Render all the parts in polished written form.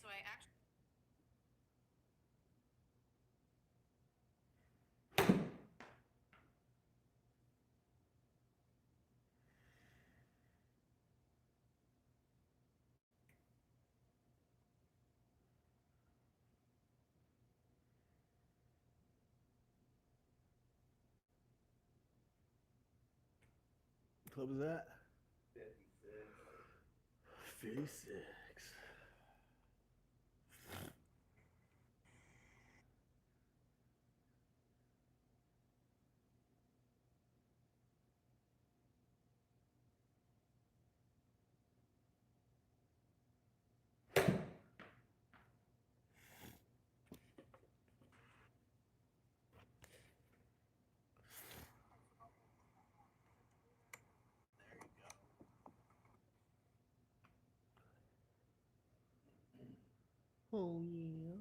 I actually. What club is that? 56. 56. Oh yeah.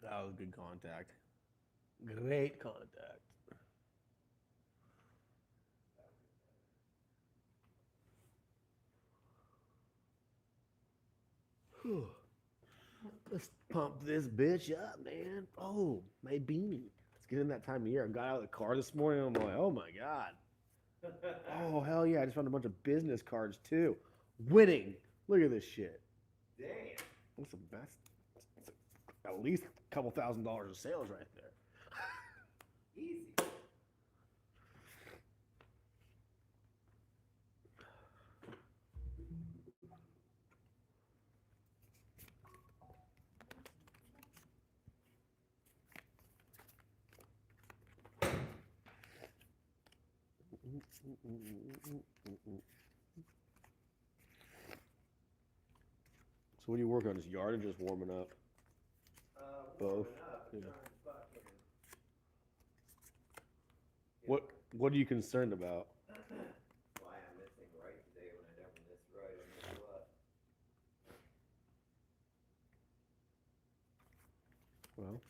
That was good contact. Great contact. That would be better. Let's pump this bitch up, man. Oh, my beanie. Let's get in that time of year. I got out of the car this morning. I'm like, oh my god. Oh hell yeah! I just found a bunch of business cards too. Winning. Look at this shit. Damn. That's the best. That's at least a couple $1,000 of sales right there. Easy. So what do you work on? Just yard or just warming up? Both. Warming up and Yeah. trying to fucking get What What are you concerned about? why I'm missing right today when I never miss right. I miss left. Well,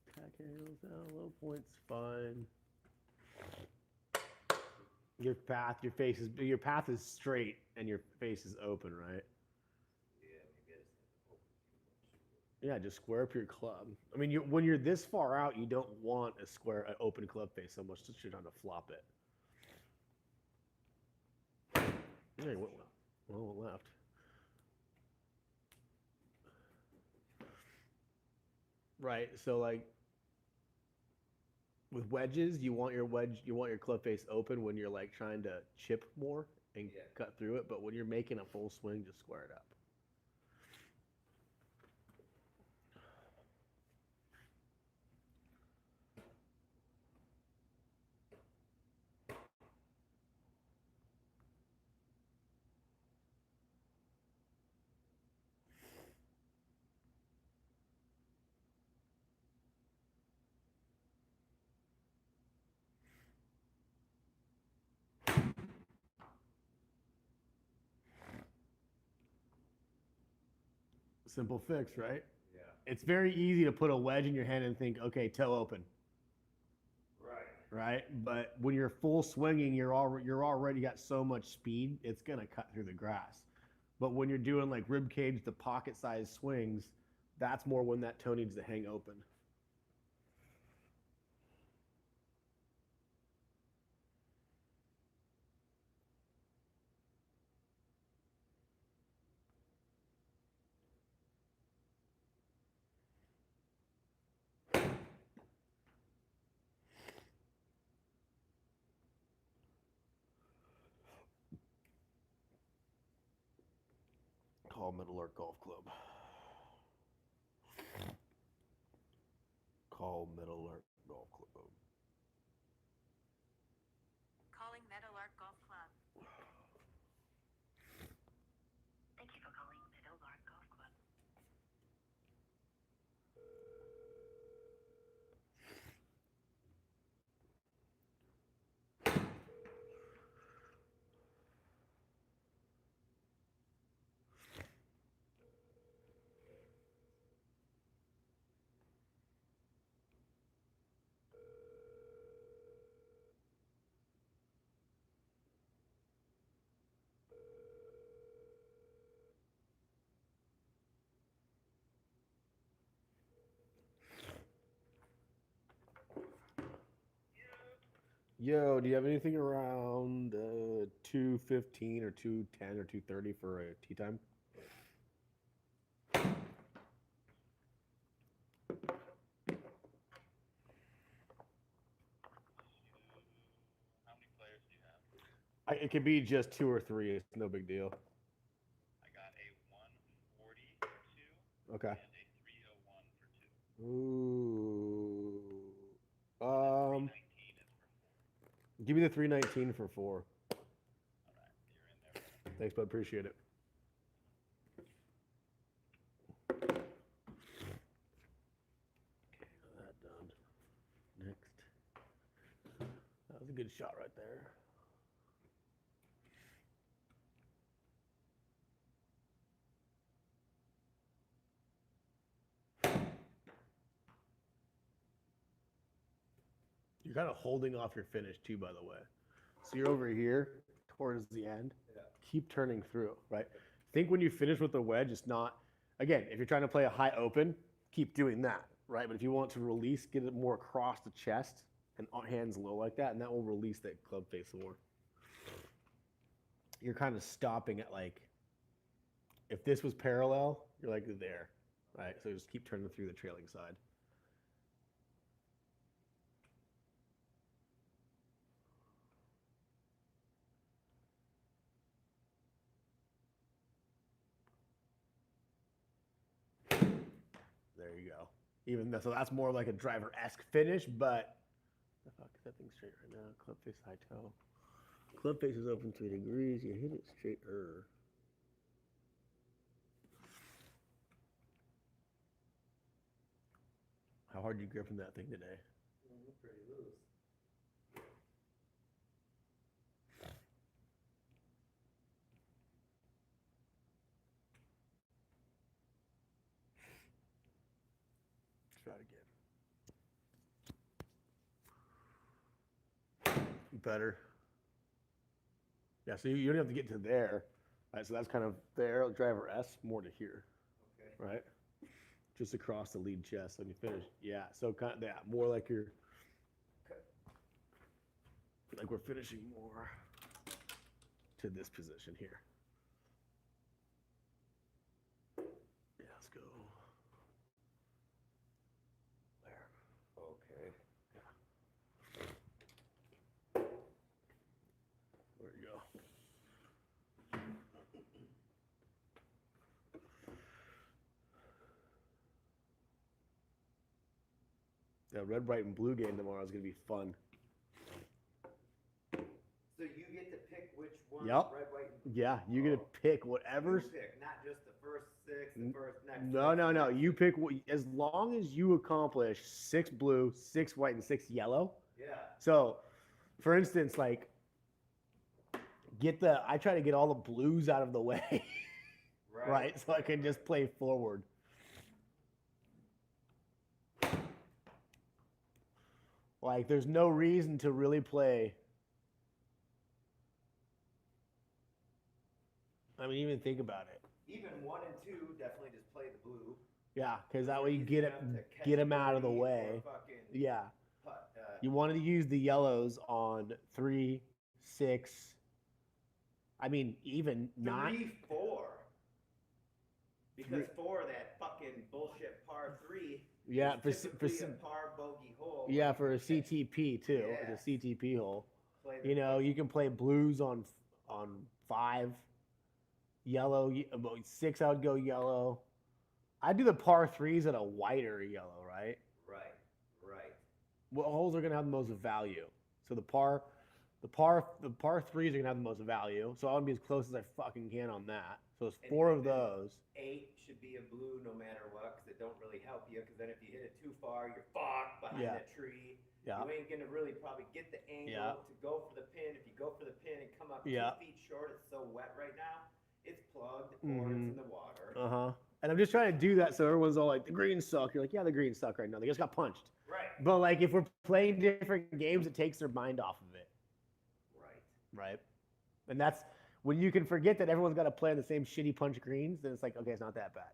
attack handles down, low points fine. Your path is straight and your face is open, right? Yeah, maybe I just have to open too much. Yeah, just square up your club. I mean, when you're this far out, you don't want an open club face so much that you're trying to flop it. Yeah, you went left. Right. So like with wedges, you want your club face open when you're like trying to chip more and Yeah. cut through it. But when you're making a full swing, just square it up. Simple fix, right? Yeah. It's very easy to put a wedge in your hand and think, okay, toe open, Right. right? But when you're full swinging, you're already got so much speed, it's gonna cut through the grass. But when you're doing like rib cage to pocket size swings, that's more when that toe needs to hang open. Call Middle Earth Golf Club. Call Middle Earth Golf Club. Calling Meadowlark Golf Club. Thank you for calling Meadowlark Golf Club. Yo, do you have anything around 2:15 or 2:10 or 2:30 for a tea time? How many players do you have? It could be just 2 or 3. It's no big deal. I got a 140 for 2 Okay. and a 301 for 2. Ooh. And then 319 is for 4. Give me the 319 for 4. All right, you're in there. Thanks, bud. Appreciate it. That done. Next. That was a good shot right there. You're kind of holding off your finish too, by the way. So you're over here towards the end. Yeah. Keep turning through, right? Think when you finish with the wedge, it's not, again, if you're trying to play a high open, keep doing that, right? But if you want to release, get it more across the chest and hands low like that, and that will release that club face more. You're kind of stopping at like, if this was parallel, you're like there, right? So just keep turning through the trailing side. There you go. Even though, so that's more like a driver-esque finish, but the fuck is that thing straight right now? Club face, high toe. Club face is open 3 degrees. You hit it straighter. How hard you gripping that thing today? Pretty loose. Try it again. Better. Yeah, so you don't have to get to there. Right, so that's kind of there, driver S, more to here, Okay. right? Just across the lead chest when you finish. Yeah, so kind of that, more like you're, like we're finishing more to this position here. Yeah, let's go. There. Okay. There you go. Yeah, red, white, and blue game tomorrow is gonna be fun. So you get to pick which one. Yep. Red, white, and Yeah, you get to pick whatever's. You pick, not just the first 6, the N- first next. No, six, no, the no. next You six. pick as long as you accomplish 6 blue, 6 white, and 6 yellow. Yeah. So, for instance, like I try to get all the blues out of the way, right? So I can just play forward. Like, there's no reason to really play. I mean, even think about it. Even 1 and 2, definitely just play the blue. Yeah, because that way you Easy get enough to catch get them out of the birdie or way. fucking Yeah. putt, You wanted to use the yellows on 3, 6. I mean, even 9. 3, 4. Because Three- 4, that fucking bullshit par 3. Yeah, is for typically a par bogey hole. yeah, where for you a can CTP too. Yeah. It's a CTP hole. play the You know, you can play blues on 5, yellow 6. I would go yellow. I do the par 3s at a whiter yellow, right? Right. What holes are gonna have the most value? So the par 3s are gonna have the most value. So I want to be as close as I fucking can on that. So it's And 4 of then those. 8 should be a blue no matter what, because it don't really help you. Because then if you hit it too far, you're fucked behind Yeah. that tree. Yeah. You ain't gonna really probably get the angle Yeah. to go for the pin. If you go for the pin and come up Yeah. 2 feet short, it's so wet right now. It's plugged or Mhm. it's in the water. Uh-huh. And I'm just trying to do that so everyone's all like, the greens suck. You're like, yeah, the greens suck right now. They just got punched. Right. But like if we're playing different games, it takes their mind off of it. Right. Right? And that's when you can forget that everyone's got to play on the same shitty punch greens, then it's like, okay, it's not that bad.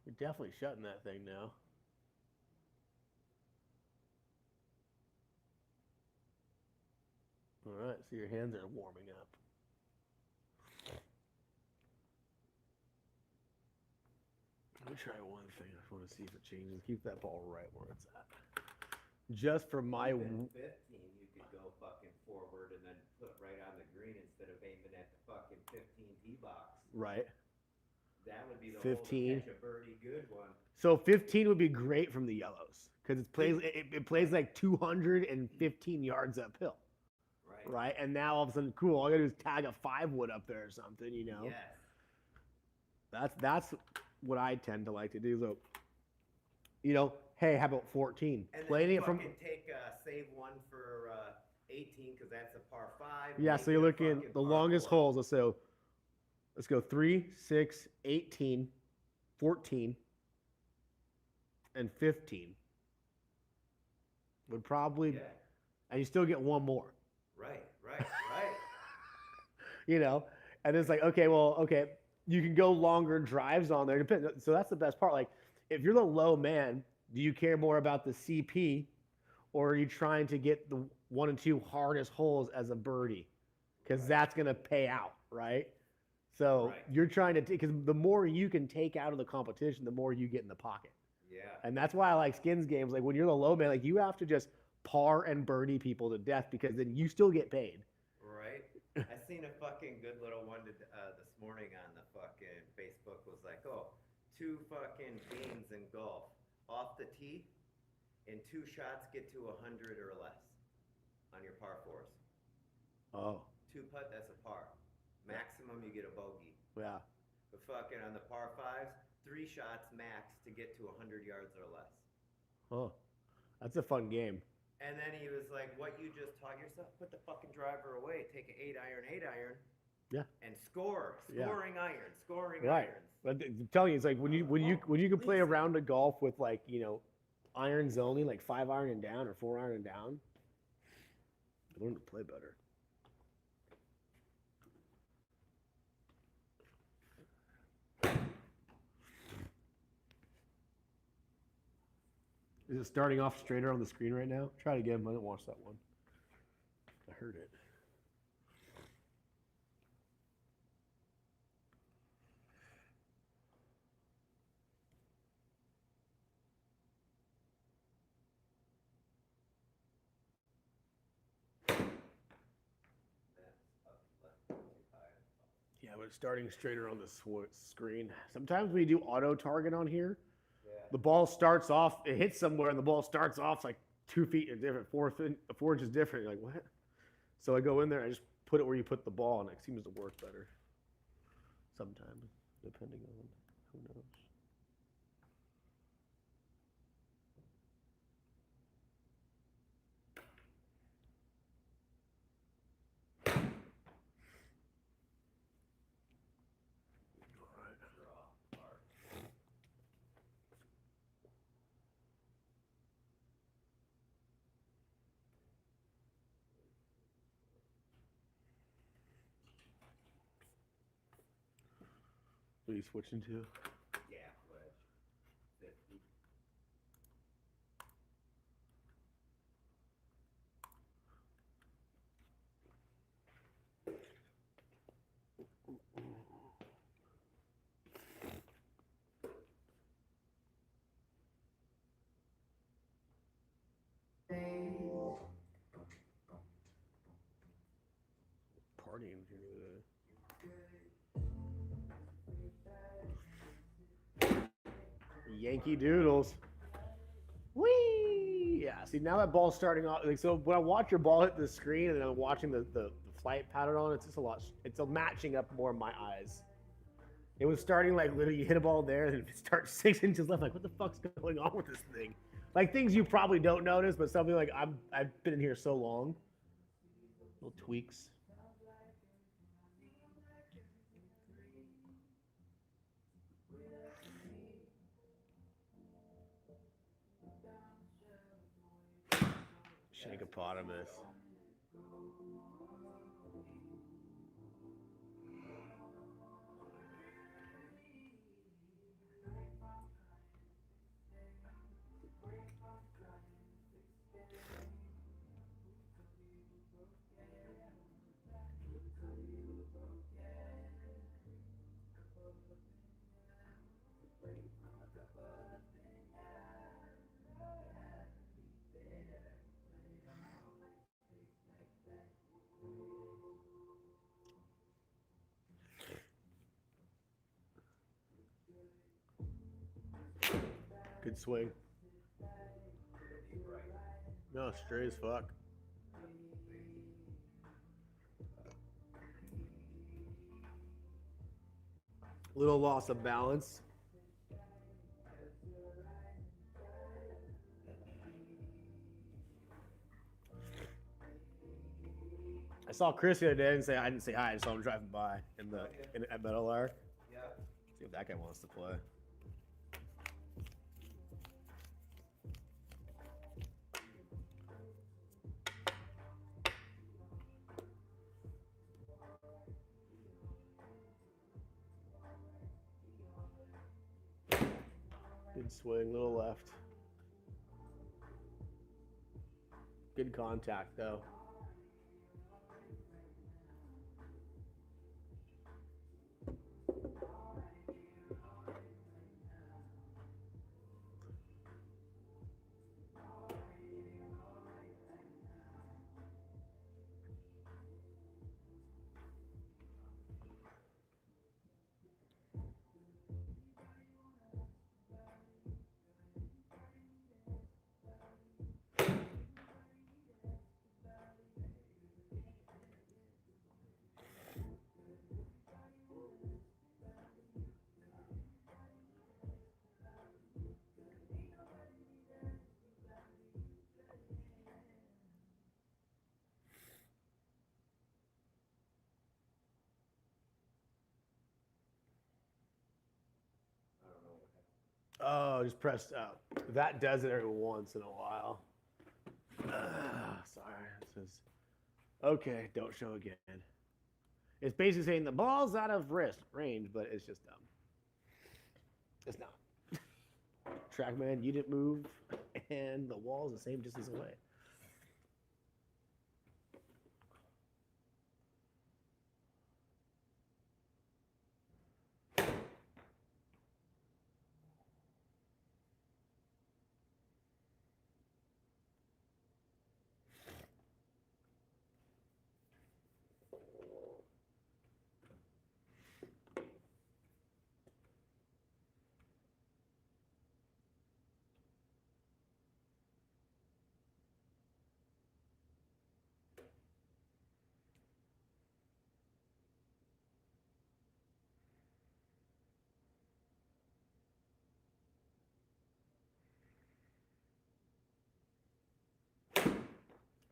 You're definitely shutting that thing now. All right, so your hands are warming up. Let me try one thing. I want to see if it changes. Keep that ball right where it's at. Just for my Even 15, you could go fucking forward and then put right on the green instead of aiming at the fucking 15 tee box. right. That would be the 15. whole to catch a birdie good one. So 15 would be great from the yellows because it plays like 215 yards uphill, Right. right? And now all of a sudden, cool. All I gotta do is tag a 5-wood up there or something, you know. Yes. That's what I tend to like to do. So, you know, hey, how about 14? And Playing then it from take save one for 18 because that's a par 5. yeah. make So it you're a looking fucking the par longest 4. holes. Let's go 3, 6, 18, 14, and 15. Would probably, Yeah. and you still get one more. Right. You know, and it's like, okay, well, okay, you can go longer drives on there. Depends. So that's the best part. Like, if you're the low man, do you care more about the CP, or are you trying to get the 1 and 2 hardest holes as a birdie? Because Right. that's gonna pay out, right? So Right. you're trying to take, because the more you can take out of the competition, the more you get in the pocket. Yeah. And that's why I like skins games. Like when you're the low man, like you have to just par and birdie people to death because then you still get paid. Right. I seen a fucking good little one this morning on the fucking Facebook. Was like, oh, 2 fucking games in golf off the tee, and 2 shots get to 100 or less on your par 4s. Oh, 2 putt, that's a par. Maximum, you get a bogey. yeah. But fucking on the par 5s, 3 shots max to get to 100 yards or less. Oh, that's a fun game. And then he was like, what you just taught yourself? Put the fucking driver away. Take an 8-iron. Yeah. And score. Yeah. Scoring irons. Right. But I'm telling you, it's like when you can play a round of golf with like, you know, irons only, like 5-iron and down or 4-iron and down, you learn to play better. Is it starting off straighter on the screen right now? Try it again. I didn't watch that one. I heard it. Yeah, but it's starting straighter on the screen. Sometimes we do auto target on here. Yeah. The ball starts off, it hits somewhere, and the ball starts off like 2 feet different, 4 inches different. You're like, what? So I go in there, I just put it where you put the ball, and it seems to work better. Sometimes, depending on who knows. What are you switching to? Yeah, wedge. 50. Partying here today. Yankee Doodles. Whee! Yeah, see now that ball's starting off. Like, so when I watch your ball hit the screen and then I'm watching the flight pattern on it, it's just a lot. It's a matching up more in my eyes. It was starting like literally you hit a ball there and it starts 6 inches left. Like, what the fuck's going on with this thing? Like things you probably don't notice, but something like I've been in here so long. Little tweaks. Shankopotamus. Good swing. Deep right. No, straight as fuck. Little loss of balance. I saw Chris the other day and say I didn't say hi. I just saw him driving by at Meadowlark. Yeah. See if that guy wants to play. Good swing, little left. Good contact though. I don't know what happened. Oh, just pressed up. That does it every once in a while. Sorry. This is okay. Don't show again. It's basically saying the ball's out of range, but it's just dumb. It's not. Trackman, you didn't move, and the wall's the same distance away.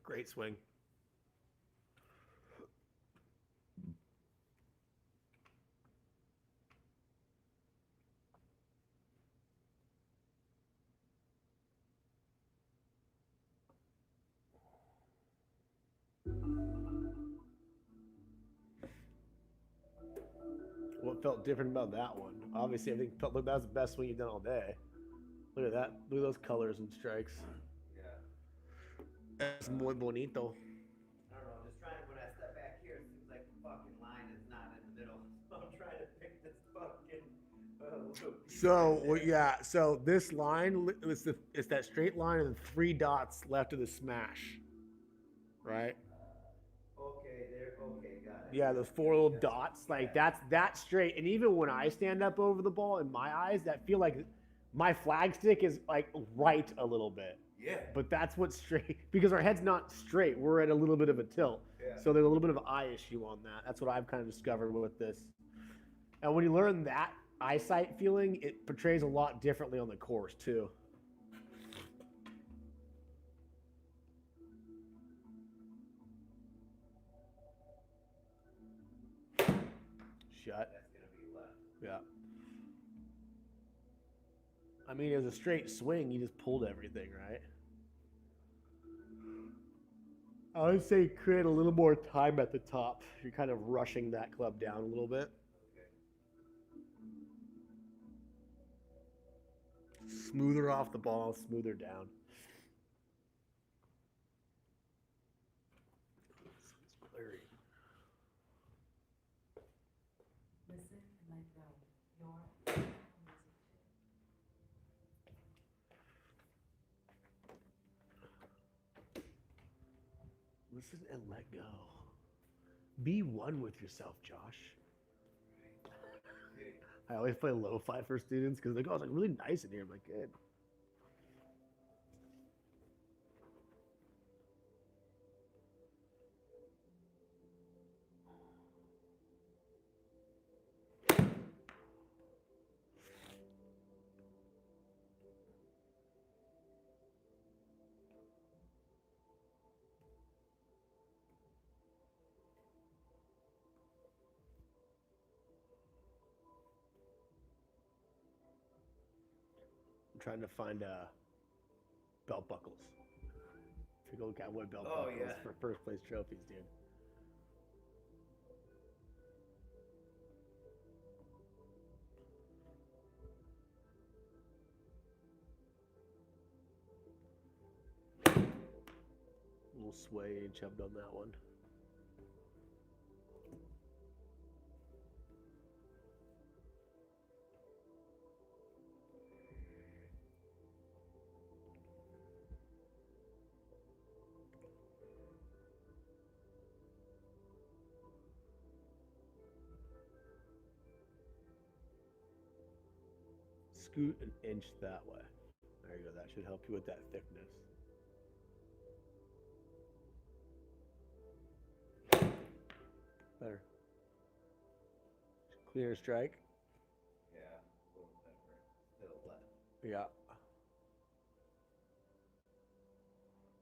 Great swing. What felt different about that one? Obviously, I think felt like that was the best swing you've done all day. Look at that. Look at those colors and strikes. Yeah. Es muy bonito. I don't know. I'm just trying to, when I step back here, it seems like the fucking line is not in the middle. So I'm trying to pick this fucking loop. So well, yeah. So this line, it's that straight line and 3 dots left of the smash, right? Okay, there. Okay, got it. Yeah, those 4 little dots. Like that's straight. And even when I stand up over the ball, in my eyes, that feel like my flag stick is like right a little bit. Yeah. But that's what's straight because our head's not straight. We're at a little bit of a tilt. Yeah. So there's a little bit of an eye issue on that. That's what I've kind of discovered with this. And when you learn that eyesight feeling, it portrays a lot differently on the course too. Shut. That's gonna be left. Yeah. I mean, it was a straight swing. You just pulled everything, right? I would say create a little more time at the top. You're kind of rushing that club down a little bit. Okay. Smoother off the ball, smoother down. It's clearing. Listen and let go. Your music Listen and let go. Be one with yourself, Josh. I always play lo-fi for students because they go, "Oh, it's like really nice in here." I'm like, good. trying to find belt buckles. Take a look at what belt Oh, buckles yeah. for first place trophies, dude. A little sway and chubbed on that one. Scoot an inch that way. There you go. That should help you with that thickness. Better. Clear strike. Yeah, a little better. Still left. Yeah.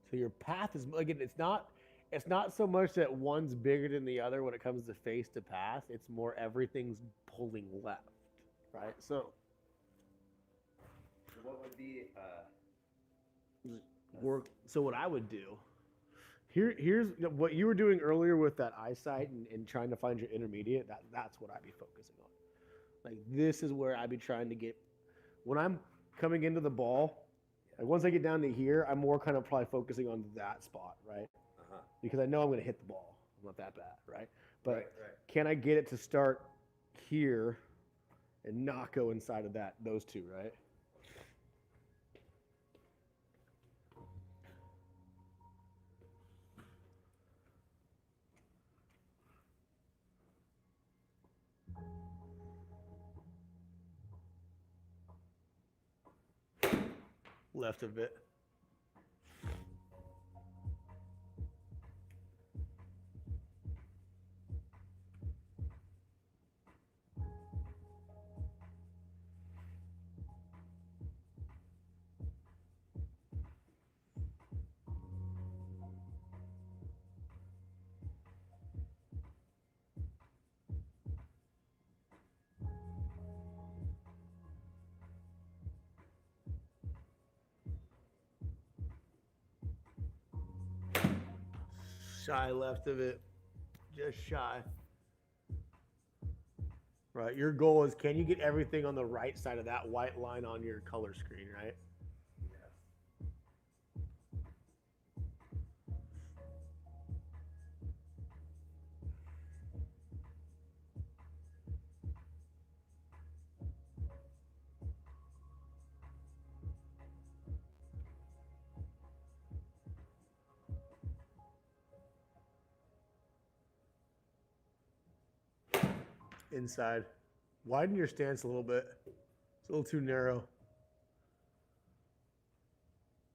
So your path is again. It's not. It's not so much that one's bigger than the other when it comes to face to path. It's more everything's pulling left, right? So So what would be work. So what I would do. Here's what you were doing earlier with that eyesight and trying to find your intermediate. That's what I'd be focusing on. Like this is where I'd be trying to get when I'm coming into the ball. Like once I get down to here, I'm more kind of probably focusing on that spot, right? Because I know I'm going to hit the ball. I'm not that bad, right? But right. can I get it to start here and not go inside of those two, right? Left a bit. Shy left of it, just shy. Right, your goal is can you get everything on the right side of that white line on your color screen, right? Inside. Widen your stance a little bit. It's a little too narrow.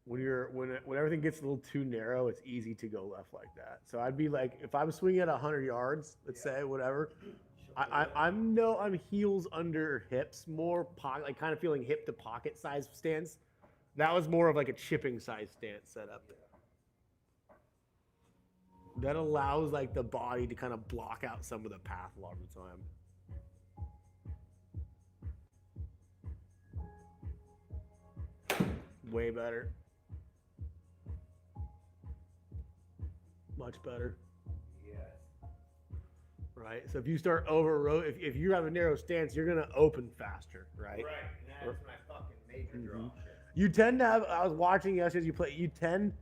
When everything gets a little too narrow, it's easy to go left like that. So I'd be like, if I'm swinging at 100 yards, let's say, whatever, I'm heels under hips, more pocket, like kind of feeling hip to pocket size stance. That was more of like a chipping size stance setup. That allows like the body to kind of block out some of the path a lot of the time. Way better. Much better. Yes. Right. So if you start if you have a narrow stance, you're gonna open faster, right? Right. And that's my fucking major draw. Shit. You tend to have. I was watching yesterday as you play. You tend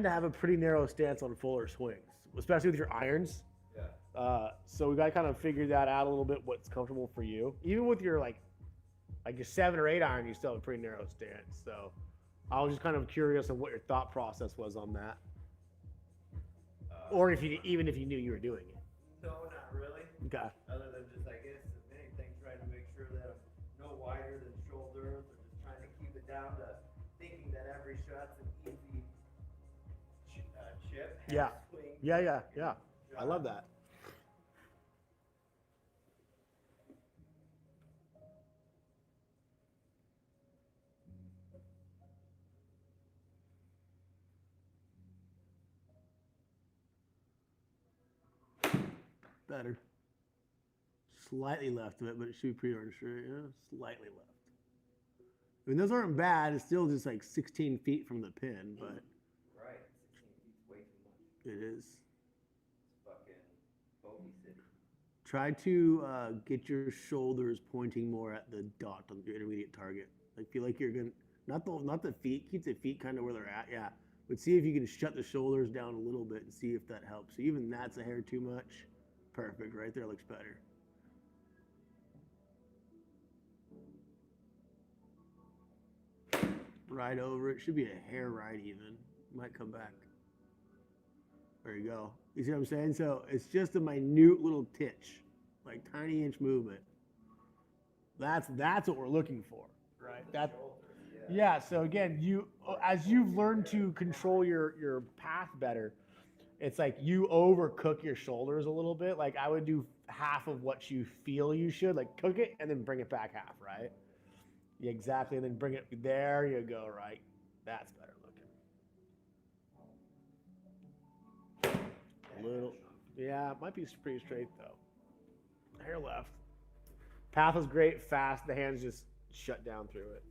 to have a pretty narrow stance on fuller swings, especially with your irons. Yeah. So we got to kind of figure that out a little bit. What's comfortable for you, even with your like your 7 or 8 iron, you still have a pretty narrow stance. So I was just kind of curious of what your thought process was on that, or if you knew you were doing it. No, not really. Okay. Other than just, I guess, if anything, trying to make sure that I'm no wider than shoulder, or just trying to keep it down to thinking that every shot's an easy chip. Yeah. Swing, Yeah. I shot. love that. Better. Slightly left of it, but it should be pretty darn straight. Yeah, slightly left. I mean, those aren't bad. It's still just like 16 feet from the pin, but Right. 16 feet's way too much. it is. It's fucking bogey city. Try to get your shoulders pointing more at the dot on your intermediate target. Like feel like you're gonna not the feet. Keep the feet kind of where they're at. Yeah, but see if you can shut the shoulders down a little bit and see if that helps. So even that's a hair too much. Perfect. Right there looks better. Right over it. Should be a hair right even. Might come back. There you go. You see what I'm saying? So it's just a minute little titch, like tiny inch movement. That's what we're looking for, right? That, yeah. So again, as you've learned to control your path better, it's like you overcook your shoulders a little bit. Like I would do half of what you feel you should, like cook it and then bring it back half, right? Yeah, exactly. And then bring it, there you go, right? That's better looking. A little, yeah, it might be pretty straight though. Hair left. Path is great, fast. The hands just shut down through it.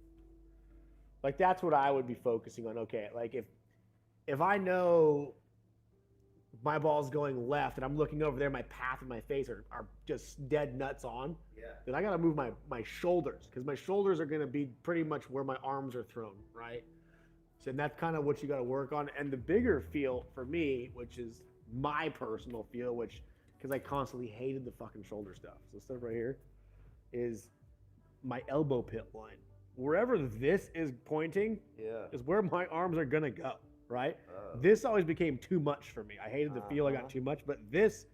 Like that's what I would be focusing on. Okay, like if I know my ball's going left and I'm looking over there, my path and my face are just dead nuts on. Yeah. Then I gotta move my shoulders because my shoulders are gonna be pretty much where my arms are thrown, right? So and that's kind of what you gotta work on. And the bigger feel for me, which is my personal feel, which because I constantly hated the fucking shoulder stuff. So stuff right here is my elbow pit line. Wherever this is pointing is where my arms are gonna go, right? This always became too much for me. I hated the feel I got too much, but this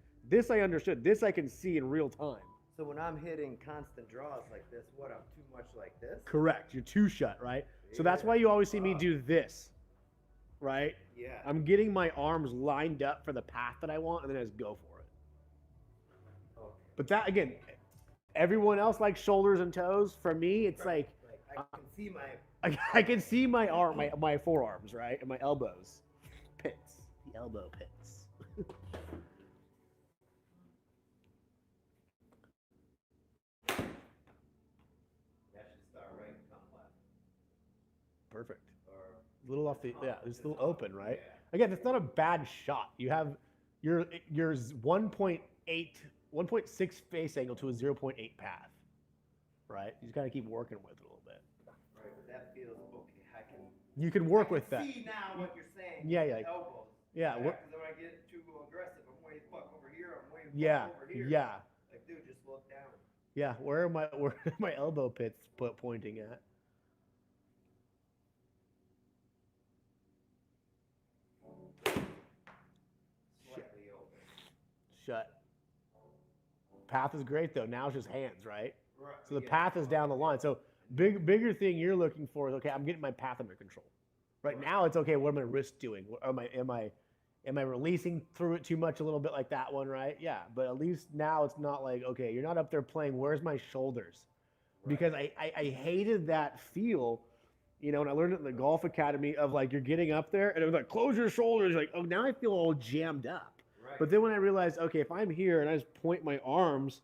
I understood. This I can see in real time. So when I'm hitting constant draws like this, what, I'm too much like this? Correct. You're too shut, right? So that's why you always see me do this, right? Yeah. I'm getting my arms lined up for the path that I want, and then I just go for it. Okay. But that, again, everyone else likes shoulders and toes. For me, it's Like I can see my. I can see my arm, my forearms, right, and my elbows, pits, the elbow pits. That should start right and come left. Perfect. Or A little off the, yeah, it's a little open, right? Yeah. Again, it's not a bad shot. You have your 1.6 face angle to a 0.8 path, right? You just gotta keep working with it a little bit. right, but that feels okay. I can. You can work I can with that. See now what you're saying. Yeah, with yeah. the elbows. Yeah, Because what- when I get too aggressive, I'm way fuck over here. I'm way fuck Yeah, over here. yeah, Like, dude, just look down. yeah. Where are my elbow pits pointing at? Slightly open. Shut. Path is great though. Now it's just hands, right? Right. So the yeah. path is down the line. So bigger thing you're looking for is, okay, I'm getting my path under control. Right now it's okay. What are my wrists doing? Am I releasing through it too much? A little bit like that one, right? Yeah. But at least now it's not like, okay, you're not up there playing, where's my shoulders? Because I hated that feel, and I learned it in the golf academy of like, you're getting up there and it was like, close your shoulders. You're like, oh, now I feel all jammed up. Right. But then when I realized, okay, if I'm here and I just point my arms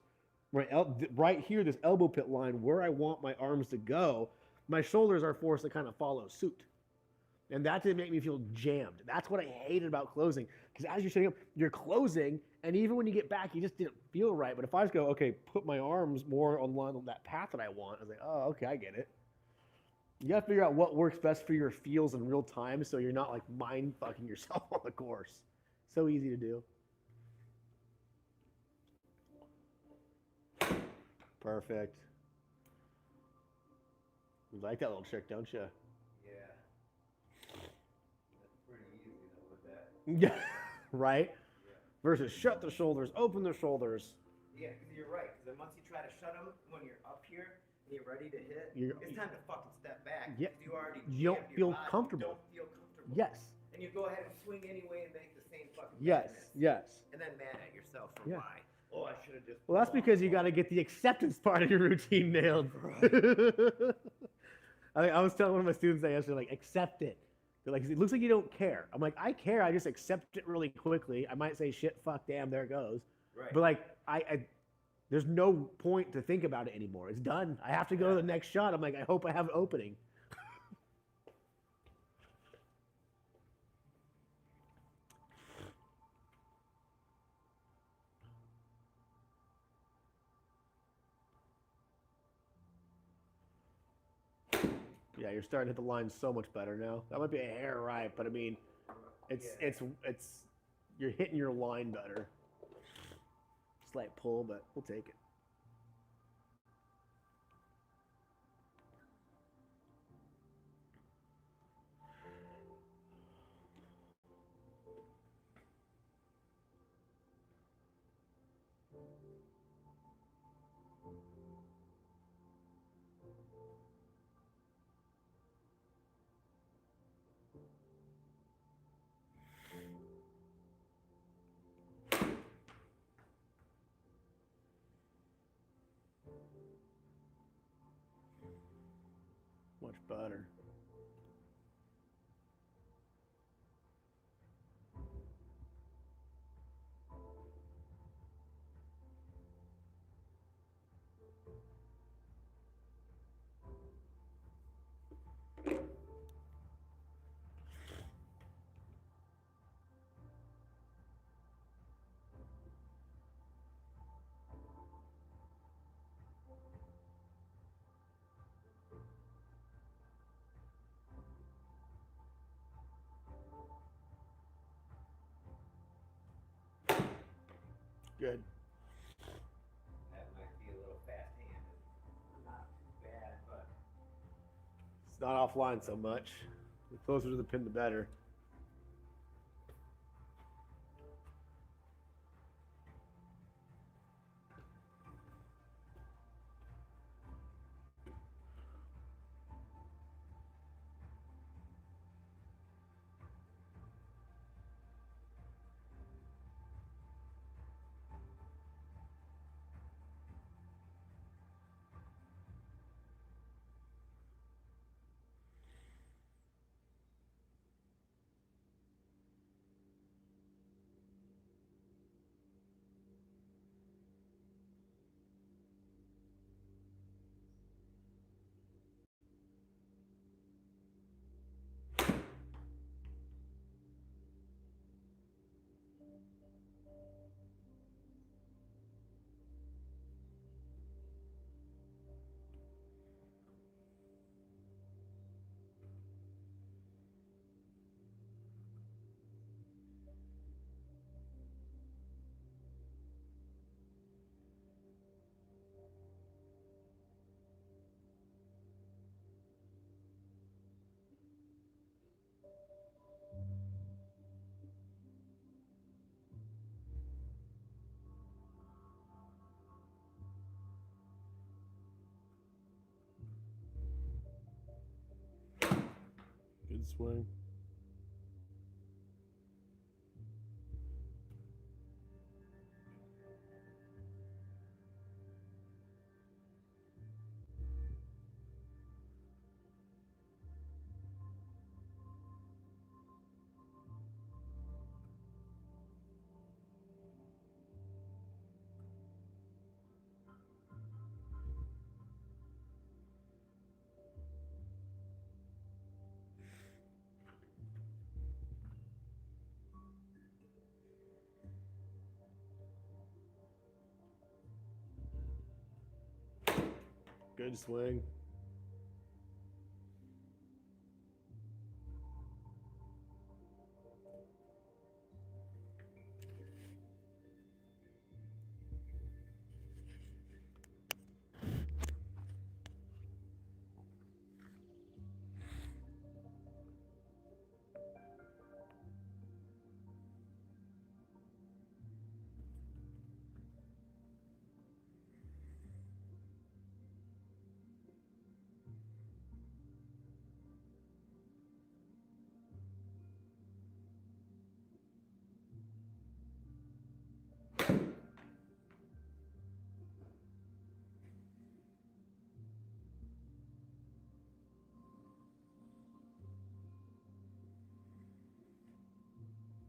right here, this elbow pit line, where I want my arms to go, my shoulders are forced to kind of follow suit. And that didn't make me feel jammed. That's what I hated about closing. Because as you're sitting up, you're closing, and even when you get back, you just didn't feel right. But if I just go, okay, put my arms more on line on that path that I want, I was like, oh, okay, I get it. You got to figure out what works best for your feels in real time so you're not like mind fucking yourself on the course. So easy to do. Perfect. You like that little trick, don't you? Yeah. That's pretty easy though with that. Yeah, right? Yeah. Versus shut the shoulders, open the shoulders. Yeah, because you're right. Because then once you try to shut them, when you're up here and you're ready to hit, You're- it's time to fucking step back. Yeah. 'cause you already You don't jammed your feel body. comfortable. You don't feel comfortable. Yes, And you go ahead and swing anyway and make the same fucking yes, business. yes. And then mad at yourself for Yeah. why. Oh, I should have just. Well, that's because you got to get the acceptance part of your routine nailed. I was telling one of my students that yesterday, like, accept it. They're like, it looks like you don't care. I'm like, I care. I just accept it really quickly. I might say, shit, fuck, damn, there it goes. Right. But like, there's no point to think about it anymore. It's done. I have to go to the next shot. I'm like, I hope I have an opening. Yeah, you're starting to hit the line so much better now. That might be a hair right, but I mean, it's Yeah. you're hitting your line better. Slight pull, but we'll take it. Much better. Good. That might be a little fast-handed. Not too bad, but It's not offline so much. The closer to the pin, the better. Good swing. Good swing.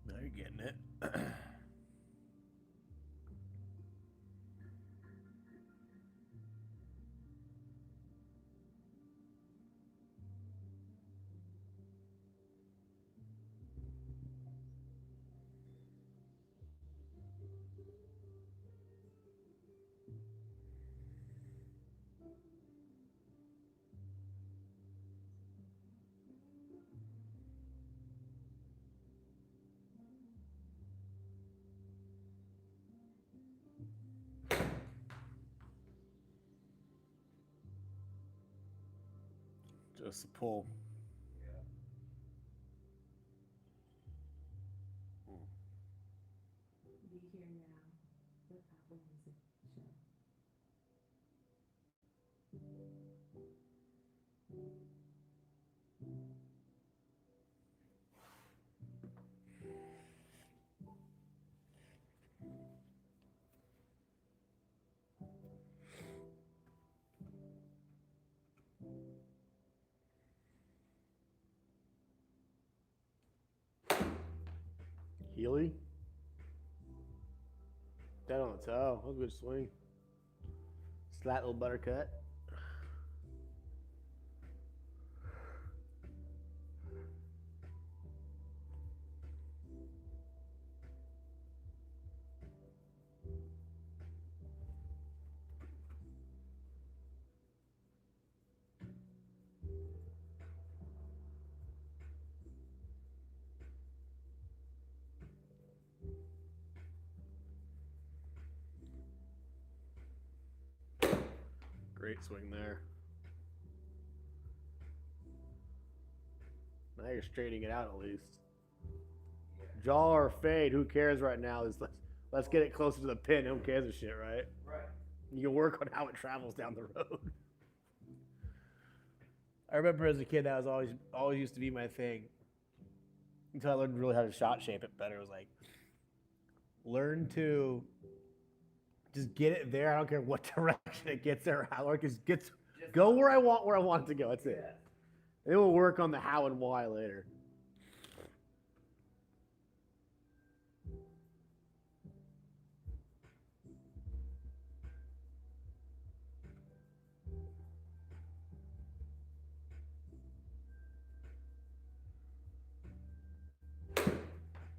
Now you're getting it. Just a pull. Be here now. The Apple Music Show. Healy. Dead on the toe. That was a good swing. Slight little buttercut. Great swing there. Now you're straightening it out at least. Jaw or fade, who cares right now? Let's get it closer to the pin. Who cares a shit, right? Right. You can work on how it travels down the road. I remember as a kid that was always used to be my thing. Until I learned really how to shot shape it better. It was like learn to just get it there. I don't care what direction it gets there or how it gets go where I want it to go. That's it. Yeah. It will work on the how and why later.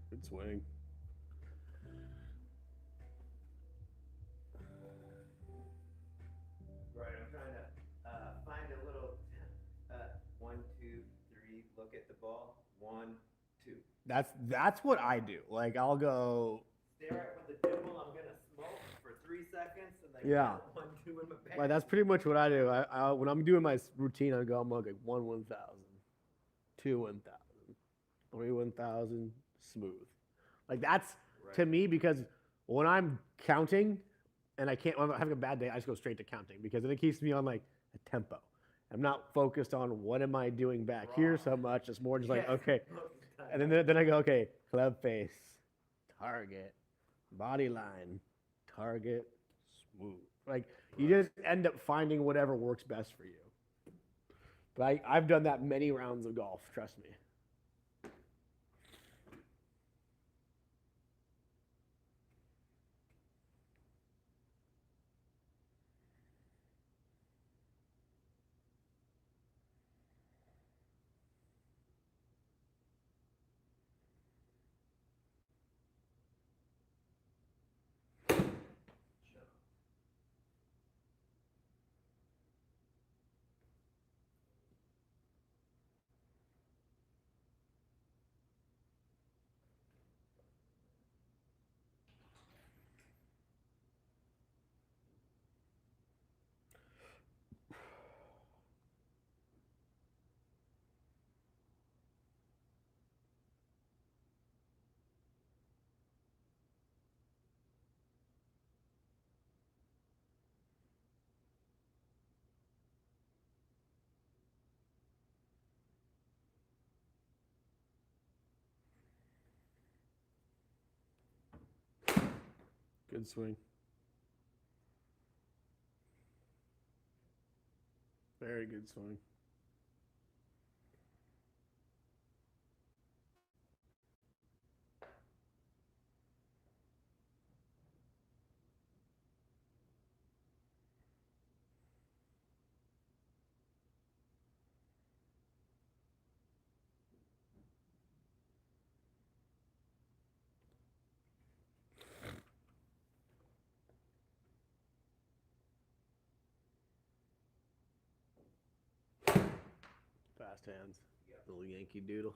Good swing. Right, I'm trying to find a little 1, 2, 3, look at the ball. 1, 2. That's what I do. Like I'll go. Stare at with the dimple. I'm gonna smoke for 3 seconds and then Yeah. count 1, 2 in my bag. Like that's pretty much what I do. I when I'm doing my routine, I go. I'm like 1 1,000, 2 1,000, 3 1,000, smooth. Like that's to me because when I'm counting and when I'm having a bad day, I just go straight to counting because then it keeps me on like a tempo. I'm not focused on what am I doing back here so much. It's more just like okay, and then I go okay, club face, target, body line, target, smooth. Like you just end up finding whatever works best for you. But I've done that many rounds of golf. Trust me. Good swing. Very good swing. Fast hands. Little Yankee Doodle.